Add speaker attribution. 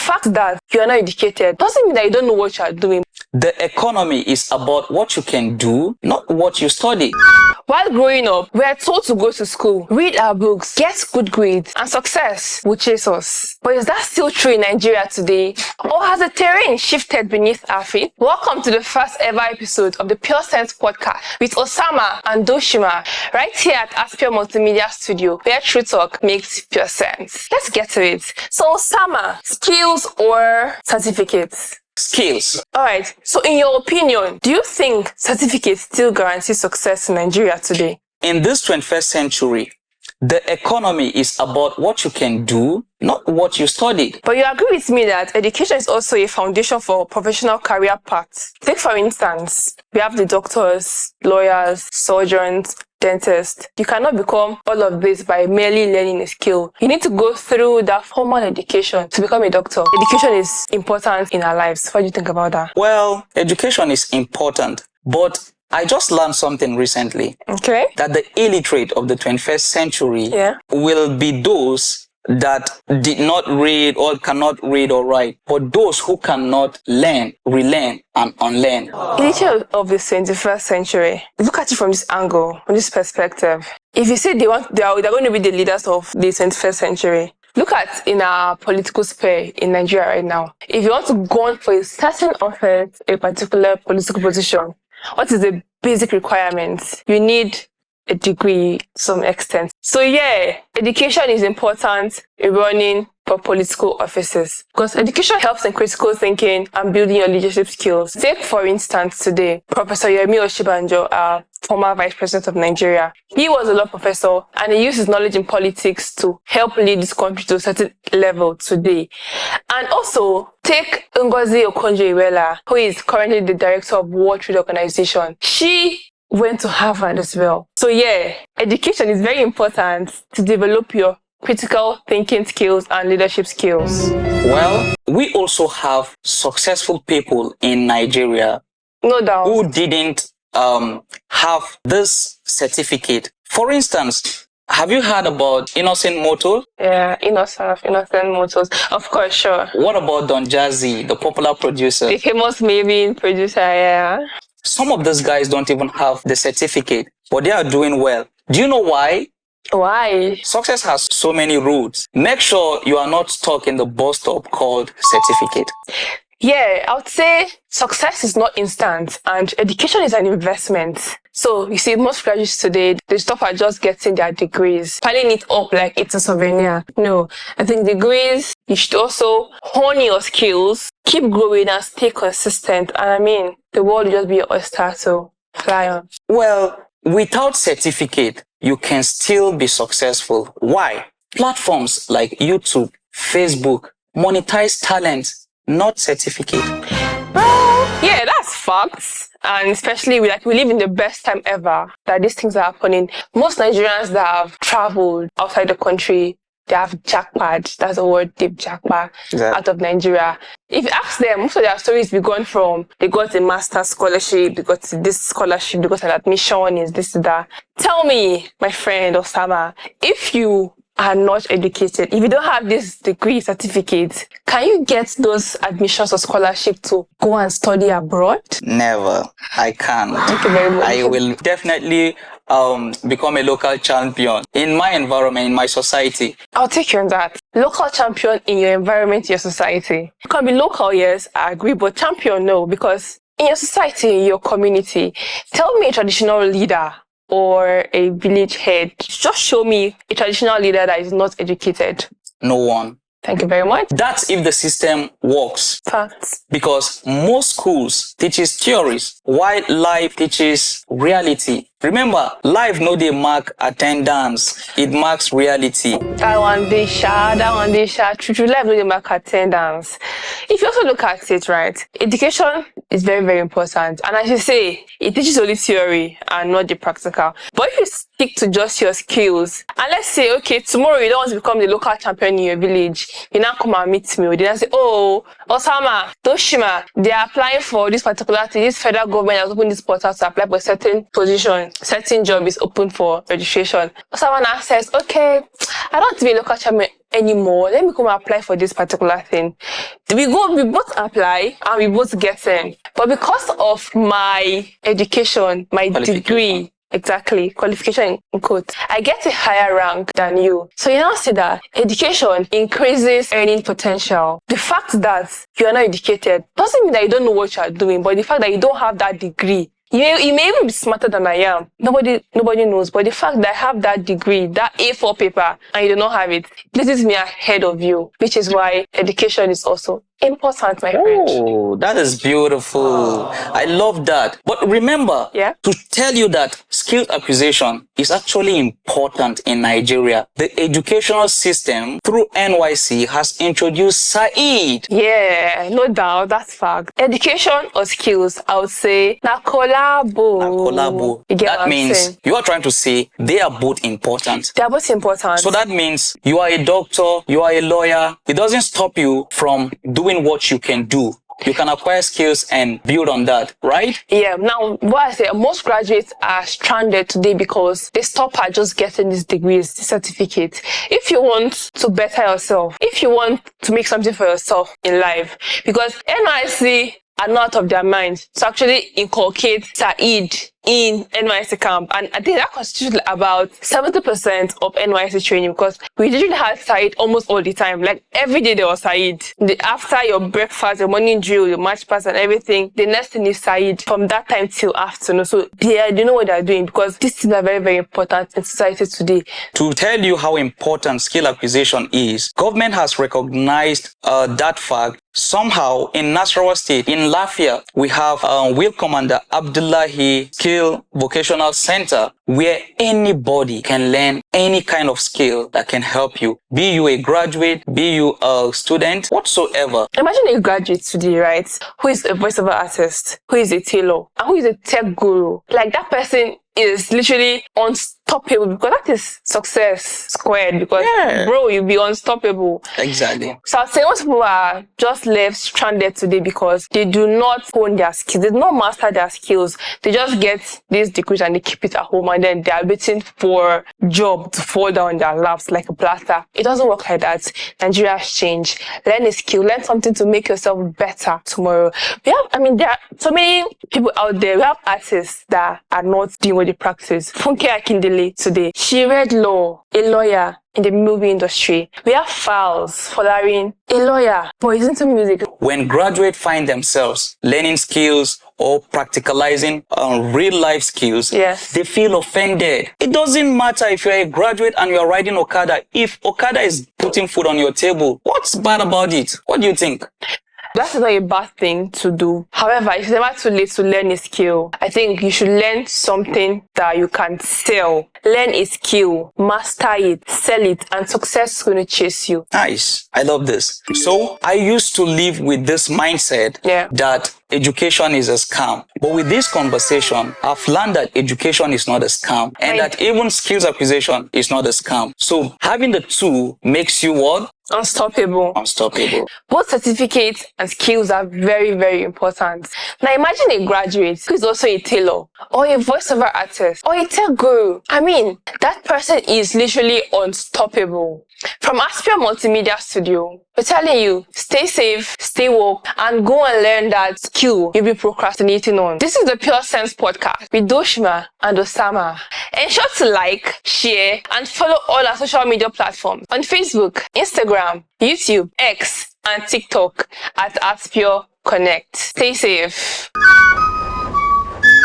Speaker 1: fact that you are not educated doesn't mean that you don't know what you are doing.
Speaker 2: The economy is about what you can do, not what you study.
Speaker 1: While growing up, we are told to go to school, read our books, get good grades, and success will chase us. But is that still true in Nigeria today? Or has the terrain shifted beneath our feet? Welcome to the first ever episode of the Pure Sense podcast with Osama and Doshima, right here at Aspure Multimedia Studio, where True Talk makes pure sense. Let's get to it. So Osama, skills or certificates?
Speaker 2: Skills.
Speaker 1: Alright, so in your opinion, do you think certificates still guarantee success in Nigeria today?
Speaker 2: In this 21st century, the economy is about what you can do, not what you studied.
Speaker 1: But you agree with me that education is also a foundation for professional career paths. Take for instance, we have the doctors, lawyers, surgeons, dentists. You cannot become all of this by merely learning a skill. You need to go through that formal education to become a doctor. Education is important in our lives. What do you think about that?
Speaker 2: Well, education is important, but I just learned something recently.
Speaker 1: Okay.
Speaker 2: That the illiterate of the 21st century will be those that did not read or cannot read or write, but those who cannot learn, relearn, and unlearn.
Speaker 1: Illiterate of the 21st century. Look at it from this angle, from this perspective. If you say they're going to be the leaders of the 21st century, look at in our political sphere in Nigeria right now. If you want to go on for a certain office, a particular political position, what is the basic requirement? You need a degree to some extent. So yeah, education is important in running for political offices because education helps in critical thinking and building your leadership skills. Take for instance today, Professor Yemi Oshibanjo, our former Vice President of Nigeria. He was a law professor and he used his knowledge in politics to help lead this country to a certain level today. And also, take Ngozi Okonjo-Iweala, who is currently the director of World Trade Organization. She went to Harvard as well. So yeah, education is very important to develop your critical thinking skills and leadership skills.
Speaker 2: Well, we also have successful people in Nigeria
Speaker 1: no doubt
Speaker 2: who didn't have this certificate. For instance, have you heard about Innocent Motors?
Speaker 1: Yeah, Innocent Motors. Of course, sure.
Speaker 2: What about Don Jazzy, the popular producer?
Speaker 1: The famous Maven producer, yeah.
Speaker 2: Some of these guys don't even have the certificate, but they are doing well. Do you know why?
Speaker 1: Why?
Speaker 2: Success has so many routes. Make sure you are not stuck in the bus stop called certificate.
Speaker 1: Yeah, I would say success is not instant and education is an investment. So you see, most graduates today, they stop at just getting their degrees, piling it up like it's a souvenir. No, I think degrees, you should also hone your skills, keep growing and stay consistent. And I mean, the world will just be your oyster to fly on.
Speaker 2: Well, without certificate, you can still be successful. Why? Platforms like YouTube, Facebook, monetize talent, not certificate.
Speaker 1: Well, yeah, that's facts. And especially we live in the best time ever that these things are happening. Most Nigerians that have traveled outside the country, they have jackpot. That's the word, deep jackpot out of Nigeria. If you ask them, most of their stories be gone from they got a master's scholarship, they got this scholarship, they got an admission, is this, that. Tell me, my friend Osama, if you are not educated, if you don't have this degree certificate, can you get those admissions or scholarship to go and study abroad?
Speaker 2: Never. I can't.
Speaker 1: Thank you very much.
Speaker 2: I will definitely become a local champion in my environment, in my society.
Speaker 1: I'll take you on that. Local champion in your environment, your society. You can be local, yes, I agree, but champion, no, because in your society, in your community, tell me a traditional leader or a village head. Just show me a traditional leader that is not educated.
Speaker 2: No one.
Speaker 1: Thank you very much.
Speaker 2: That's if the system works.
Speaker 1: Facts.
Speaker 2: Because most schools teaches theories, while life teaches reality. Remember, life no dey mark attendance, it marks reality.
Speaker 1: That one dey true life no dey mark attendance. If you also look at it, right, education is very, very important. And as you say, it teaches only theory and not the practical. But if you stick to just your skills. And let's say, okay, tomorrow you don't want to become the local champion in your village. You now come and meet me. Then I say, oh, Osama, Toshima, they are applying for this particular thing. This federal government has opened this portal to apply for a certain position. Certain job is open for registration. Osama now says, okay, I don't want to be a local champion anymore. Let me come and apply for this particular thing. We both apply and we both get in. But because of my education, my degree, exactly, qualification in quotes, I get a higher rank than you. So you now see that education increases earning potential. The fact that you are not educated doesn't mean that you don't know what you are doing, but the fact that you don't have that degree, you may even be smarter than I am. Nobody knows. But the fact that I have that degree, that A4 paper, and you do not have it, places me ahead of you, which is why education is also important, my friend.
Speaker 2: Oh, that is beautiful. I love that. But remember, to tell you that skill acquisition is actually important in Nigeria. The educational system through NYC has introduced Said.
Speaker 1: Yeah, no doubt. That's fact. Education or skills, I would say, na collabo.
Speaker 2: That means you are trying to say they are both important.
Speaker 1: They are both important.
Speaker 2: So that means you are a doctor, you are a lawyer. It doesn't stop you from doing what you can do. You can acquire skills and build on that, right?
Speaker 1: Yeah. Now, what I say, most graduates are stranded today because they stop at just getting these degrees, this certificate. If you want to better yourself, if you want to make something for yourself in life, because NYC are not out of their minds to actually inculcate Said in NYC camp. And I think that constitutes about 70% of NYC training, because we literally had Said almost all the time. Like every day there was Said. After your breakfast, your morning drill, your match pass and everything, the next thing is Said from that time till afternoon. So they know what they're doing, because these things are very, very important in society today.
Speaker 2: To tell you how important skill acquisition is, government has recognized that fact. Somehow in Nasarawa State, in Lafia, we have Wheel Commander Abdullahi Skill Vocational Center, where anybody can learn any kind of skill that can help you. Be you a graduate, be you a student, whatsoever.
Speaker 1: Imagine a graduate today, right, who is a voiceover artist, who is a tailor, and who is a tech guru. Like that person is literally unstoppable, because that is success squared, because bro, you'll be unstoppable.
Speaker 2: Exactly.
Speaker 1: So I'd say most people are just left stranded today because they do not hone their skills. They do not master their skills. They just get these degrees and they keep it at home, and then they are waiting for job to fall down in their laps like a plaster. It doesn't work like that. Nigeria has changed. Learn a skill. Learn something to make yourself better tomorrow. There are so many people out there. We have artists that are not doing what they practice. Funke Akindele today, she read law, a lawyer in the movie industry. We have Files, Folarin, a lawyer, but he's into music.
Speaker 2: When graduates find themselves learning skills or practicalizing real life skills, they feel offended. It doesn't matter if you're a graduate and you're riding Okada. If Okada is putting food on your table, what's bad about it? What do you think?
Speaker 1: That's not a bad thing to do. However, it's never too late to learn a skill. I think you should learn something that you can sell. Learn a skill, master it, sell it, and success is going to chase you.
Speaker 2: Nice. I love this. So I used to live with this mindset that education is a scam. But with this conversation, I've learned that education is not a scam, and that even skills acquisition is not a scam. So having the two makes you what?
Speaker 1: Unstoppable. Both certificates and skills are very, very important. Now imagine a graduate who is also a tailor, or a voiceover artist, or a tech guru. I mean, that person is literally unstoppable. From Aspure Multimedia Studio, we're telling you, stay safe, stay woke, and go and learn that skill you'll be procrastinating on. This is the Pure Sense podcast with Doshima and Osama. Ensure to like, share, and follow all our social media platforms on Facebook, Instagram, YouTube, X, and TikTok at Aspure Connect. Stay safe.